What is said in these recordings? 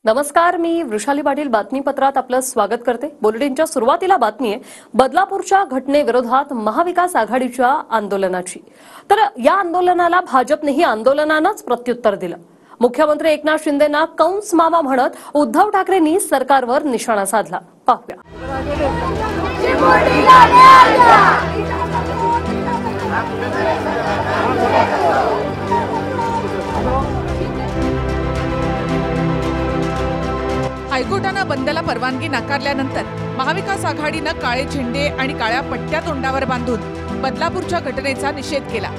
नमस्कार, मी वृषाली पाटील बातमीपत्रात आपलं स्वागत करते। बुलेटिनच्या सुरुवातीला बातमी आहे बदलापूरच्या घटनेविरोधात महाविकास आघाडीच्या आंदोलनाची। तर या आंदोलनाला भाजपनेही आंदोलनानंच प्रत्युत्तर दिलं। मुख्यमंत्री एकनाथ शिंदेंना कंस मामा म्हणत उद्धव ठाकरेंनी सरकारवर निशाणा साधला। पाहूया। हायकोर्टानं बंदला परवानगी नाकारल्यानंतर महाविकास आघाडीनं काळे झेंडे आणि काळ्या पट्ट्या तोंडावर बांधून बदलापूरच्या घटनेचा निषेध केला।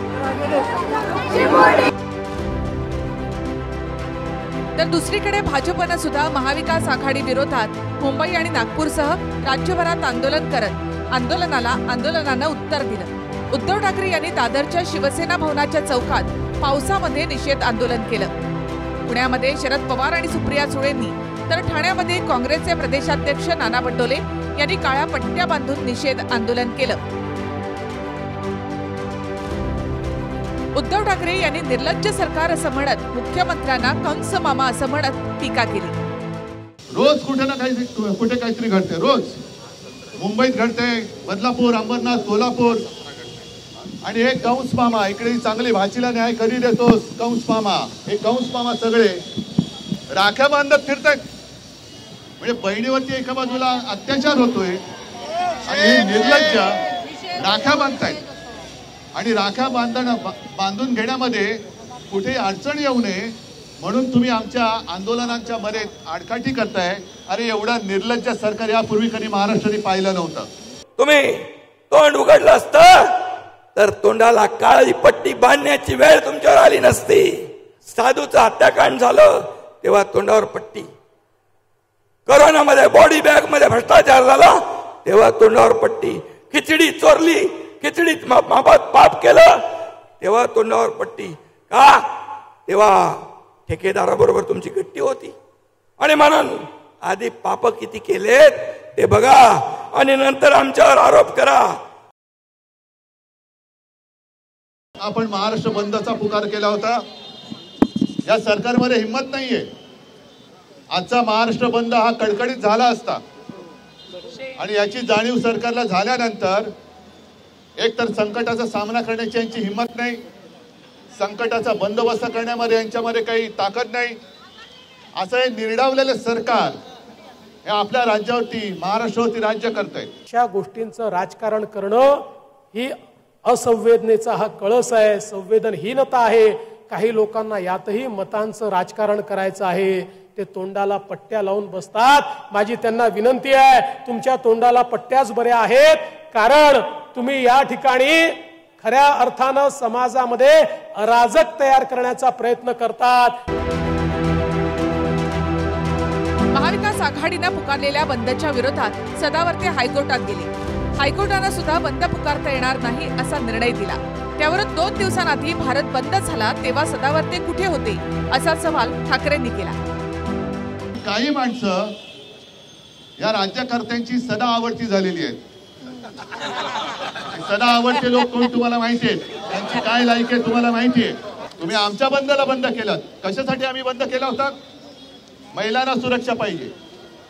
तर दुसरीकडे भाजपनं सुद्धा महाविकास आघाडी विरोधात मुंबई आणि नागपूरसह राज्यभरात आंदोलन करत आंदोलनानं उत्तर दिलं। उद्धव ठाकरे यांनी दादरच्या शिवसेना भवनाच्या चौकात पावसामध्ये निषेध आंदोलन केलं। पुण्यामध्ये शरद पवार आणि सुप्रिया सुळेंनी तर ठाण्यामध्ये काँग्रेसचे प्रदेशाध्यक्ष नाना पटोले यांनी काळ्या पट्ट्या बांधून निषेध आंदोलन केलं। उद्धव ठाकरे यांनी निर्लज्ज सरकार असं म्हणत मुख्यमंत्र्यांना कंस मामा असं म्हणत टीका केली। रोज कुठे काहीतरी घडते, रोज मुंबईत घडते, बदलापूर, अंबरनाथ, कोल्हापूर, आणि हे कंस मामा इकडे चांगली भाचीला न्याय कधी देतोस कंस मामा, हे कंस मामा सगळे राख्या बांधत फिरतात। म्हणजे बहिणीवरती एका बाजूला अत्याचार होतोय आणि निर्लज्ज राख्या बांधतायत, आणि राख्या बांधून घेण्यामध्ये कुठे अडचण येऊ नये म्हणून तुम्ही आमच्या आंदोलनांच्या मध्ये आडकाठी करताय। अरे एवढं निर्लज्ज सरकार यापूर्वी कधी महाराष्ट्राने पाहिलं नव्हतं। तुम्ही तोंड उघडलं असतं तर तोंडाला काळी पट्टी बांधण्याची वेळ तुमच्यावर आली नसती। साधूचं हत्याकांड झालं तेव्हा तोंडावर पट्टी, कोरोनामध्ये बॉडी बॅग मध्ये भ्रष्टाचार झाला तेव्हा तोंडावर पट्टी, खिचडी चोरली, खिचडीत मापात पाप केलं तेव्हा तोंडावर पट्टी। का? तेव्हा ठेकेदाराबरोबर तुमची गट्टी होती, आणि म्हणून आधी पाप किती केलेत ते बघा आणि नंतर आमच्यावर आरोप करा। आपण महाराष्ट्र बंदचा पुकार केला होता, या सरकारमध्ये हिम्मत नाहीये। आजचा महाराष्ट्र बंद हा कडकडीत झाला असता, आणि याची जाणीव सरकारला झाल्यानंतर एकतर संकटाचा सामना करण्याची यांची हिम्मत नाही, संकटाचा बंदोबस्त करण्यामध्ये यांच्यामध्ये काही ताकद नाही, असं हे निर्डावलेलं सरकार हे आपल्या राज्यावरती, महाराष्ट्रावरती राज्य करतंय। अशा गोष्टींचं राजकारण करणं ही असंवेदनेचा हा कळस आहे, संवेदनहीनता आहे। काही लोकांना यातही मतांचं राजकारण करायचं आहे, ते तोंडाला पट्ट्या लावून बसतात। माझी त्यांना विनंती आहे, तुमच्या तोंडाला पट्ट्याच बऱ्या आहेत, कारण तुम्ही या ठिकाणी खऱ्या अर्थानं समाजामध्ये अराजक तयार करण्याचा प्रयत्न करतात। महाविकास आघाडीनं पुकारलेल्या बंदच्या विरोधात सदावर्ते हायकोर्टात गेले। हायकोर्टानं सुद्धा बंद पुकारता येणार नाही असा निर्णय दिला। त्यावरून 2 दिवसांआधी भारत बंद झाला तेव्हा सदावर्ते कुठे होते असा सवाल ठाकरेंनी केला। काही माणसं या राज्यकर्त्यांची सदा आवडती झालेली आहेत। सदा आवडते लोक कोण तुम्हाला माहिती आहे, त्यांची काय लायकी आहे तुम्हाला माहिती आहे। तुम्ही आमच्या बंदला बंद केलं, कशासाठी आम्ही बंद केला होता? महिलांना सुरक्षा पाहिजे,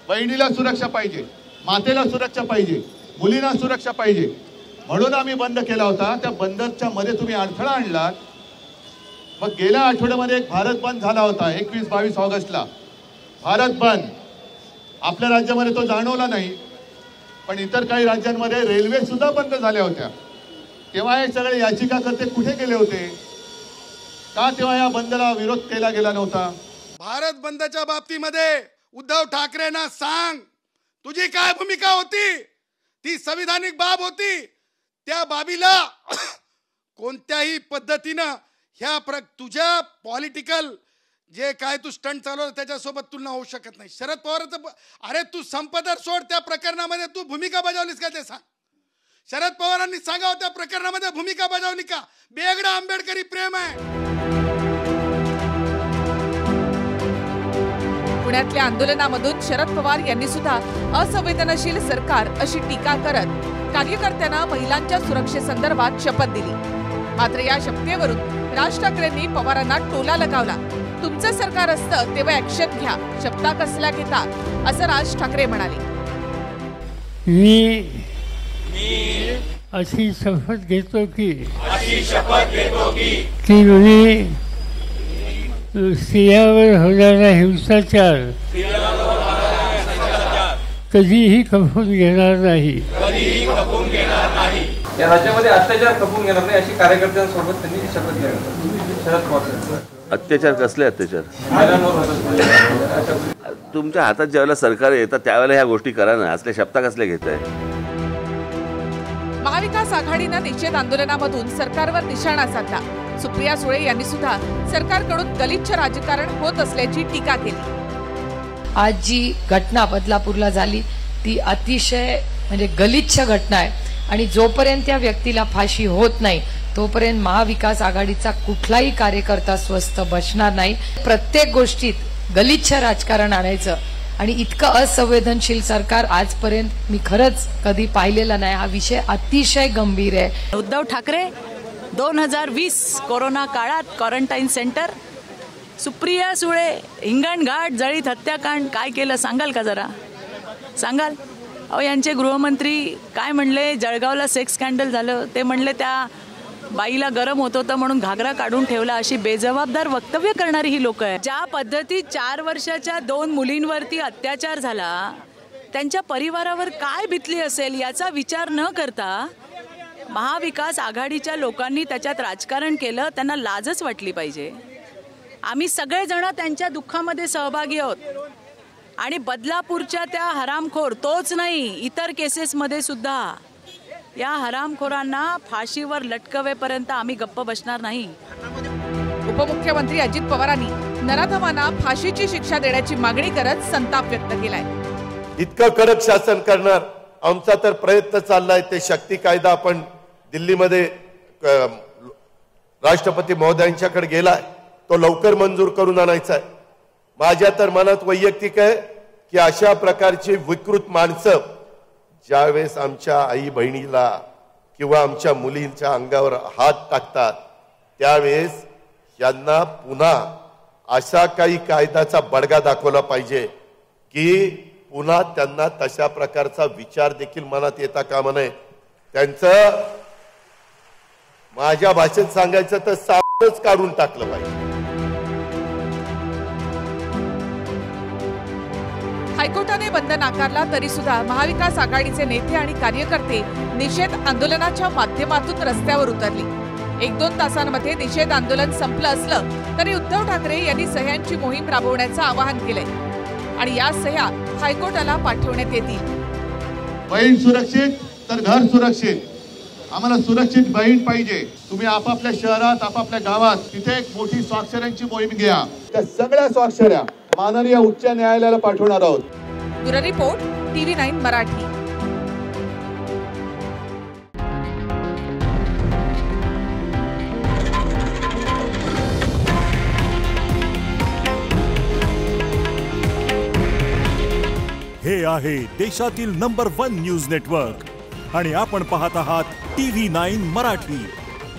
बहिणीला सुरक्षा पाहिजे, मातेला सुरक्षा पाहिजे, मुलींना सुरक्षा पाहिजे, म्हणून आम्ही बंद केला होता। त्या बंदच्या मध्ये तुम्ही अडथळा आणलात। मग गेल्या आठवड्यामध्ये एक भारत बंद झाला होता, 21-22 ऑगस्टला भारत बंद। आपल्या राज्यामध्ये तो जाणवला नाही, पण इतर काही राज्यांमध्ये रेल्वे सुद्धा बंद झाल्या होत्या। तेव्हा हे सगळे याचिकाकर्ते कुठे गेले होते? का तेव्हा या बंदला विरोध केला गेला नव्हता? भारत बंदच्या बाबतीमध्ये उद्धव ठाकरेंना सांग, तुझी काय भूमिका होती? ती संविधानिक बाब होती, त्या बाबीला कोणत्याही पद्धतीनं तुझ्या पॉलिटिकल जे काय तू स्टंट चालवलं त्याच्यासोबत तुलना होऊ शकत नाही। शरद पवारचं, अरे तू संपदर सोड, त्या प्रकरणामध्ये तू भूमिका बजावलीस का ते सांग। शरद पवारांनी सांगावं त्या प्रकरणामध्ये भूमिका बजावली का? बेगडा आंबेडकरी प्रेम आहे। पुण्यातल्या आंदोलनामधून शरद पवार यांनी सुद्धा असंवेदनशील सरकार अशी टीका करत कार्यकर्त्यांना महिलांच्या सुरक्षेसंदर्भात शपथ दिली। मात्र या शपथेवरून राज ठाकरेंनी पवारांना टोला लगावला। तुमचं सरकार असतं तेव्हा ऍक्शन घ्या, शब्दा कसल्या घेता, असं राज ठाकरे म्हणाले. मी अशी शपथ घेतो की मी स्त्रियांवर होणारा हिंसाचार कधीही खपवून घेणार नाही. या राज्यामध्ये अत्याचार खपवून घेणार नाही अशी कार्यकर्त्यांसोबत त्यांनी शपथ घेतली. शरद पवार अत्याचार कसले अत्याचार? महिलांवर तुमच्या हातात ज्यावेळेला सरकार येतात त्यावेळेला ह्या गोष्टी करा ना. असल्या शब्दा कसल्या घेत आहे? महाविकास आघाडीनं निषेध आंदोलनामधून सरकारवर निशाणा साधला. सुप्रिया सुळे यांनी सुद्धा सरकारकडून गलिच्छ राजकारण होत असल्याची टीका केली. आज जी घटना बदलापूरला झाली ती अतिशय म्हणजे गलिच्छ घटना आहे आणि जोपर्यंत त्या व्यक्तीला फाशी होत नाही तोपर्यंत महाविकास आघाडीचा कुठलाही कार्यकर्ता स्वस्थ बसणार नाही. प्रत्येक गोष्टीत गलिच्छ राजकारण आणायचं आणि इतकं असंवेदनशील सरकार आजपर्यंत मी खरंच कधी पाहिलेलं नाही. हा विषय अतिशय गंभीर आहे. उद्धव ठाकरे 2020 कोरोना काळात क्वारंटाईन सेंटर, सुप्रिया सुळे हिंगणघाट जळीत हत्याकांड काय केलं सांगाल का जरा? सांगाल? अहो यांचे गृहमंत्री काय म्हणले, जळगावला सेक्स स्कॅन्डल झालं ते म्हणले त्या बाईला गरम होत होतं म्हणून घागरा काढून ठेवला. अशी बेजबाबदार वक्तव्य करणारी ही लोक आहे. ज्या पद्धतीत 4 वर्षाच्या 2 मुलींवरती अत्याचार झाला त्यांच्या परिवारावर काय बितली असेल याचा विचार न करता महाविकास आघाडीच्या लोकांनी त्याच्यात राजकारण केलं. त्यांना लाजच वाटली पाहिजे. आम्ही सगळेजण त्यांच्या दुःखामध्ये सहभागी आहोत आणि बदलापूरच्या त्या हरामखोर तोच नाही इतर केसेसमध्ये सुद्धा या हरामखोरांना फाशीवर लटकवेपर्यंत आम्ही गप्प बसणार नाही. उपमुख्यमंत्री अजित पवारांनी नराधमांना फाशीची शिक्षा देण्याची मागणी करत संताप व्यक्त केलाय. इतकं कडक शासन करणार आमचा तर प्रयत्न चाललाय. ते शक्ती कायदा आपण दिल्लीमध्ये राष्ट्रपती महोदयांच्याकडे गेलाय, तो लवकर मंजूर करून आणायचा आहे. माझ्या तर मनात वैयक्तिक आहे की अशा प्रकारची विकृत माणसं ज्यावेळेस आमच्या आई बहिणीला किंवा आमच्या मुलींच्या अंगावर हात टाकतात त्यावेळेस यांना पुन्हा अशा काही कायद्याचा बडगा दाखवला पाहिजे की पुन्हा त्यांना तशा प्रकारचा विचार देखील मनात येता कामा नये. त्यांचं माझ्या भाषेत सांगायचं तर सावच काढून टाकलं पाहिजे. हायकोर्टाने बंद नाकारला तरी सुद्धा महाविकास आघाडीचे नेते आणि कार्यकर्ते निषेध आंदोलनाच्या माध्यमातून रस्त्यावर उतरली. 1-2 तासांमध्ये निषेध आंदोलन संपलं असलं तरी उद्धव ठाकरे यांनी सह्यांची मोहीम राबवण्याचं आवाहन केलंय आणि या सह्या हायकोर्टाला पाठवण्यात येतील. बहीण सुरक्षित तर घर सुरक्षित. आम्हाला सुरक्षित बहीण पाहिजे. तुम्ही आपापल्या शहरात आपापल्या गावात तिथे एक मोठी स्वाक्षऱ्यांची मोहीम घ्या. त्या सगळ्या स्वाक्षऱ्या माननीय उच्च न्यायालयाला पाठवणार आहोत. Bureau report TV9 Marathi. हे आहे देशातील नंबर 1 न्यूज नेटवर्क आणि आपण पाहत आहात TV9 मराठी.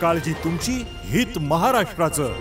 काळजी तुमची, हित महाराष्ट्राचं.